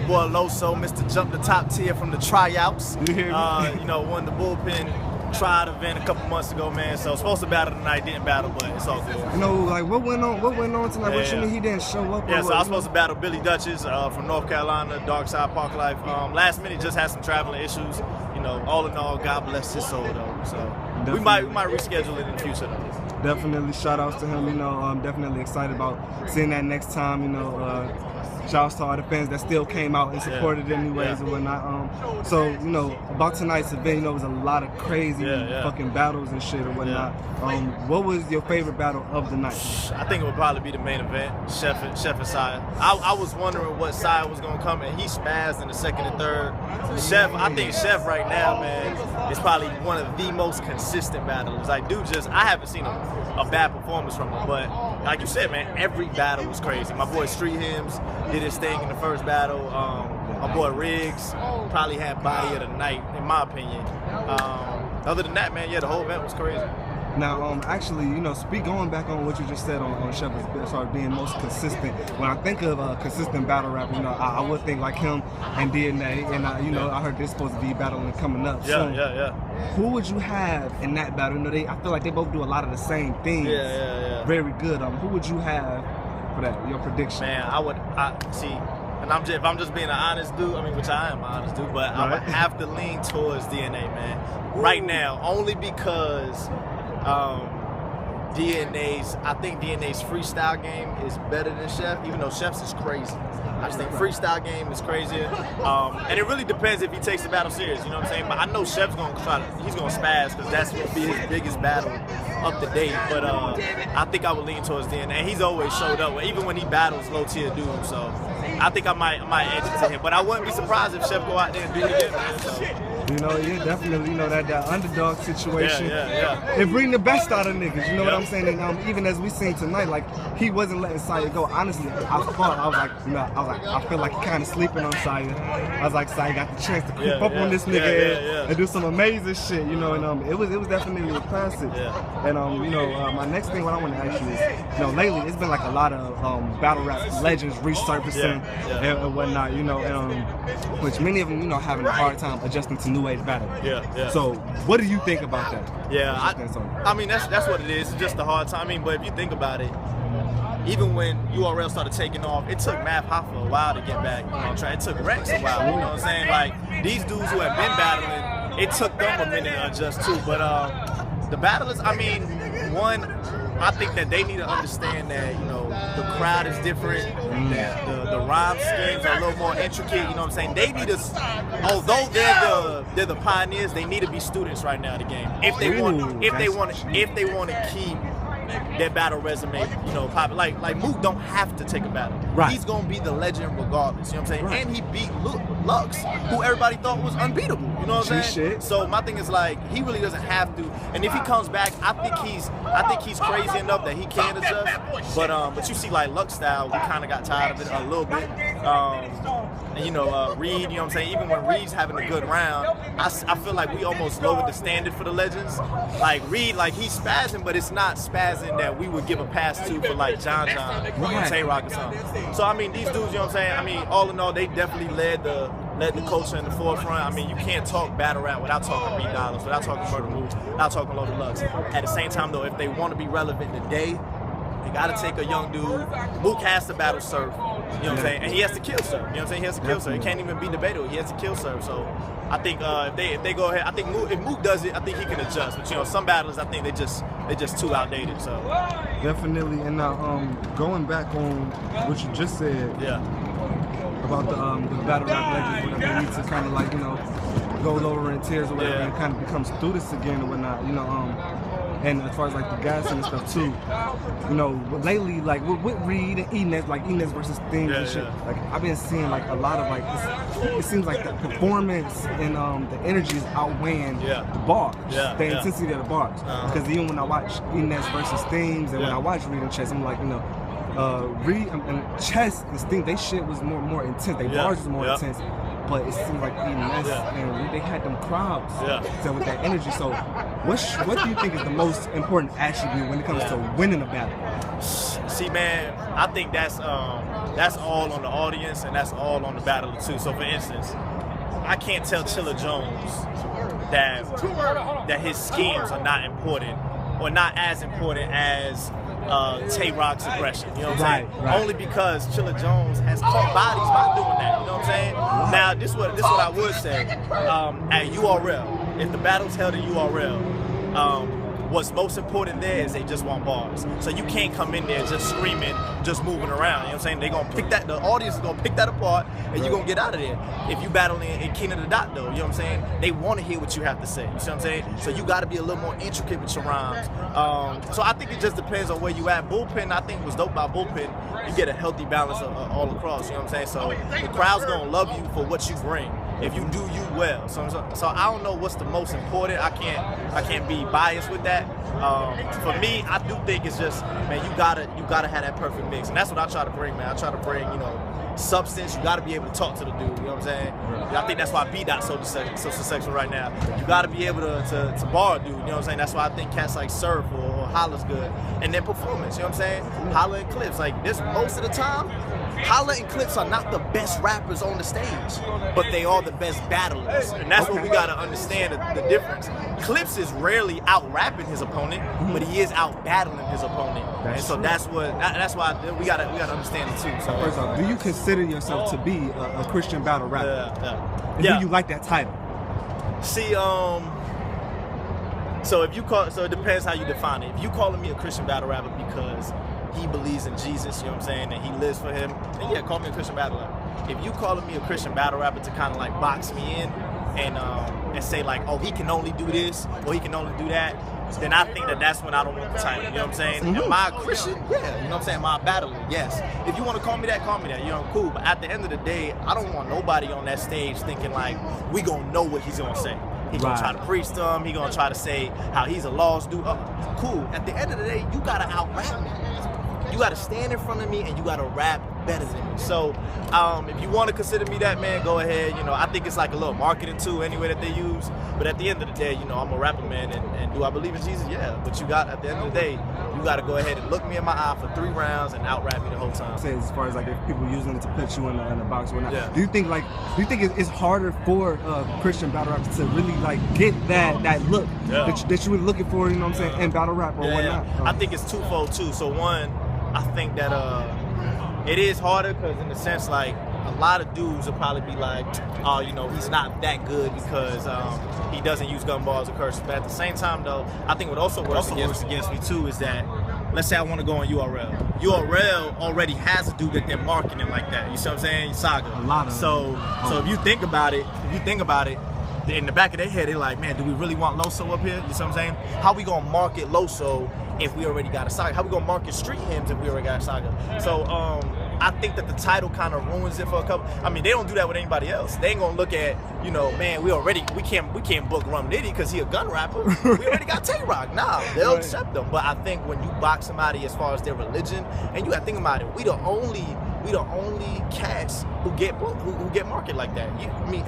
boy Loso, Mr. Jump the Top Tier from the tryouts. You hear me? You know, won the Bullpen trial event a couple months ago, man. So supposed to battle tonight, didn't battle, but it's all good. You know, like what went on tonight? Yeah, what you mean he didn't show up? Yeah, so I was supposed to battle Billy Dutchess from North Carolina, Dark Side Park Life. Last minute, just had some traveling issues. You know, all in all, God bless his soul though. So we might reschedule it in the future though. Definitely shout outs to him. You know, I'm definitely excited about seeing that next time. You know, shout outs to all the fans that still came out and supported it anyways and whatnot. So you know, about tonight's event, you know, it was a lot of crazy fucking battles and shit or whatnot. What was your favorite battle of the night? I think it would probably be the main event, Chef and Saya. I was wondering what Saya was gonna come, and he spazzed in the second and third. Chef, I think Chef right now, man, is probably one of the most consistent battlers. Like, dude, I haven't seen a bad performance from him, but like you said, man, every battle was crazy. My boy Street Hymns did his thing in the first battle. My boy Riggs probably had body of the night, in my opinion. Other than that, man, yeah, the whole event was crazy. Now, actually, you know, going back on what you just said on Chef as far as being most consistent. When I think of a consistent battle rapper, you know, I would think like him and DNA, and you know, I heard they're supposed to be battling coming up. Yeah. Who would you have in that battle? You know, I feel like they both do a lot of the same things. Yeah. Very good. Who would you have for that? Your prediction? Man, I see. And if I'm just being an honest dude, I mean, which I am an honest dude, but I would have to lean towards DNA, man. Right now, only because I think DNA's freestyle game is better than Chef, even though Chef's is crazy. I just think freestyle game is crazier. And it really depends if he takes the battle serious, you know what I'm saying? But I know Chef's gonna he's gonna spaz because that's gonna be his biggest battle up to date. But I think I would lean towards DNA. He's always showed up, even when he battles low tier dudes. So I think I might edge it to him. But I wouldn't be surprised if Chef go out there and do it again, man. So. You know, yeah, definitely, you know, that underdog situation. Yeah. It bring the best out of niggas, you know what I'm saying? And even as we seen tonight, like, he wasn't letting Saya go. Honestly, I feel like he kind of sleeping on Saya. I was like, Saya got the chance to creep up on this nigga and do some amazing shit, you know, and it was definitely a classic. And, you know, my next thing what I want to ask you is, you know, lately it's been like a lot of battle rap legends resurfacing and whatnot, you know, which many of them, you know, having a hard time adjusting to new age battle. So what do you think about that? I mean, that's what it is. It's just a hard time. I mean, but if you think about it, even when URL started taking off, it took Math Hoffa a while to get back. You know, it took Rex a while. You know what I'm saying? Like, these dudes who have been battling, it took them a minute to adjust too. But the battlers, I mean, one, I think that they need to understand that, you know, the crowd is different, that the rhyme schemes are a little more intricate, you know what I'm saying? They need to, although they're the pioneers, they need to be students right now of the game. If they want to keep their battle resume, you know, popular. Like Mook don't have to take a battle. He's gonna be the legend regardless, you know what I'm saying? And he beat Lux, who everybody thought was unbeatable, you know what I'm saying? So my thing is, like, he really doesn't have to. And if he comes back, I think he's crazy enough that he can adjust. But you see, like, Lux style, we kind of got tired of it a little bit. And, you know, Reed, you know what I'm saying? Even when Reed's having a good round, I feel like we almost lowered the standard for the legends. Like, Reed, like, he's spazzing, but it's not spazzing that we would give a pass to for, like, John or Tay-Rock or something. So, I mean, these dudes, you know what I'm saying? I mean, all in all, they definitely led the culture in the forefront. I mean, you can't talk battle rap without talking Reed Dollars, without talking Murder Moves, without talking Loaded Lux. At the same time, though, if they want to be relevant today, they gotta take a young dude. Mook has to battle Surf, you know what I'm saying? And he has to kill Surf, you know what I'm saying? He has to kill Surf. It can't even be debatable. He has to kill Surf. So I think if they go ahead, I think if Mook does it, I think he can adjust. But, you know, some battlers, I think they just too outdated. So definitely. And now going back on what you just said, about the battle rap legends, whatever, we need to kind of, like, you know, go lower in tiers or whatever, and kind of become students again or whatnot, you know. And as far as, like, the guys and stuff too, you know, lately, like with Reed and Enes, like Enes versus Things and shit, like, I've been seeing, like, a lot of, like, it seems like the performance and the energy is outweighing the bars, the intensity of the bars. Because even when I watch Enes versus Things and when I watch Reed and Trez, I'm like, you know, Reed and Trez and Things, they shit was more intense, they bars was more intense. But it seems like Enes and they had them crowds so with that energy. So what do you think is the most important attribute when it comes to winning a battle? See, man, I think that's all on the audience and that's all on the battler too. So, for instance, I can't tell Chilla Jones that his schemes are not important or not as important as Tay-Rock's aggression. You know what I'm saying? Right. Only because Chilla Jones has caught bodies by doing that. You know what I'm saying? Now, this is what I would say. At URL, if the battle's held at URL, what's most important there is they just want bars. So you can't come in there just screaming, just moving around. You know what I'm saying? They're going to pick that, the audience is going to pick that apart, and you're going to get out of there. If you battle in King of the Dot, though, you know what I'm saying? They want to hear what you have to say. You see what I'm saying? So you got to be a little more intricate with your rhymes. So I think it just depends on where you at. Bullpen, I think what's dope about Bullpen, you get a healthy balance all across. You know what I'm saying? So the crowd's going to love you for what you bring if you do you well. So I don't know what's the most important. I can't be biased with that. For me, I do think it's just, man, you gotta have that perfect mix, and that's what I try to bring, man. I try to bring, substance. You gotta be able to talk to the dude. You know what I'm saying? I think that's why B-Dot's so successful right now. You gotta be able to bar a dude. You know what I'm saying? That's why I think cats like Surf or Holla's good, and then performance. You know what I'm saying? Holla and Clips, like this most of the time. Holla and Clips are not the best rappers on the stage, but they are the best battlers. And that's what we got to understand, the difference. Clips is rarely out-rapping his opponent, but he is out-battling his opponent. That's why we got to understand it too. So first off, do you consider yourself to be a Christian battle rapper? Yeah. And do you like that title? See, so it depends how you define it. If you calling me a Christian battle rapper because he believes in Jesus, you know what I'm saying, and he lives for him, then yeah, call me a Christian battle rapper. If you calling me a Christian battle rapper to kind of like box me in and say like, oh, he can only do this or he can only do that, then I think that's when I don't want the title. You know what I'm saying? Am I a Christian? Yeah. You know what I'm saying? Am I a battler? Yes. If you want to call me that, call me that. Cool. But at the end of the day, I don't want nobody on that stage thinking like, we gonna know what he's gonna say. He's gonna try to preach to him. He's gonna try to say how he's a lost dude. Cool. At the end of the day, you gotta out-rap me. You gotta stand in front of me and you gotta rap better than me. So if you want to consider me that, man, go ahead. I think it's like a little marketing tool anyway that they use. But at the end of the day, I'm a rapper, man, and do I believe in Jesus? Yeah. But at the end of the day, you gotta go ahead and look me in my eye for 3 rounds and out-rap me the whole time. Say as far as like if people using it to put you in a box or not, yeah. do you think it's harder for Christian battle rappers to really like get that look that you were looking for, you know what I'm saying, in battle rap or whatnot? I think it's twofold too. So one, I think that it is harder because in the sense like a lot of dudes will probably be like, oh, he's not that good because he doesn't use gun bars or curses. But at the same time though, I think what also works against me too is that, let's say I want to go on URL. URL already has a dude that they're marketing like that. You see what I'm saying? Saga. A lot of so if you think about it, in the back of their head, they're like, man, do we really want Loso up here? You see what I'm saying? How we gonna market Loso if we already got a Saga? How we gonna market Street Hymns if we already got a Saga? So I think that the title kind of ruins it for a couple. I mean, they don't do that with anybody else. They ain't gonna look at, man, we can't book Rum Nitty because he a gun rapper. We already got Tay-Rock. Nah, they'll accept them. But I think when you box somebody as far as their religion, and you gotta think about it, we the only cats who get market like that.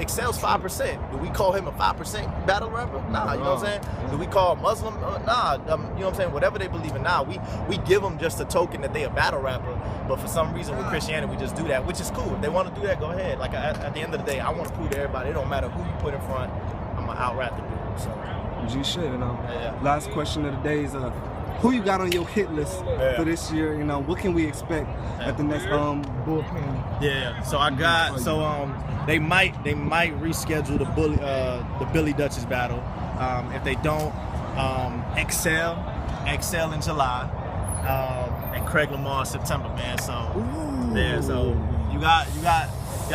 Excel's 5%. Do we call him a 5% battle rapper? Nah, you know what I'm saying? Do we call Muslim? Nah, you know what I'm saying? Whatever they believe in, nah. We give them just a token that they a battle rapper, but for some reason with Christianity we just do that, which is cool. If they want to do that, go ahead. Like at the end of the day, I want to prove to everybody, it don't matter who you put in front, I'm gonna out-rap the dude. So you should, Yeah. Last question of the day is who you got on your hit list for this year? What can we expect at the next Bullpen? Yeah. So I got they might reschedule the Billy Dutchess battle. If they don't, Excel in July, and Craig Lamar in September, man. So you got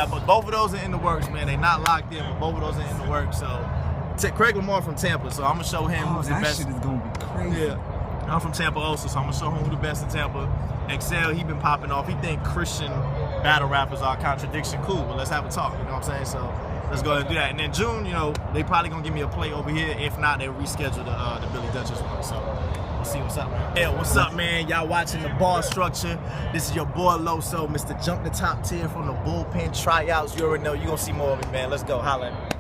but both of those are in the works, man. They not locked in, but both of those are in the works. So Craig Lamar from Tampa, so I'm gonna show him who's the best. That shit is gonna be crazy. Yeah. I'm from Tampa also, so I'm gonna show him who the best in Tampa. Excel, he been popping off. He think Christian battle rappers are a contradiction. Cool, but let's have a talk. You know what I'm saying? So let's go ahead and do that. And then June, they probably gonna give me a play over here. If not, they'll reschedule the Billy Dutchess one. So we'll see what's up, man. Yeah, what's up, man? Y'all watching the Bar Structure. This is your boy Loso, Mr. Jump the Top Tier from the Bullpen tryouts. You already know. You gonna see more of me, man. Let's go. Holla at me.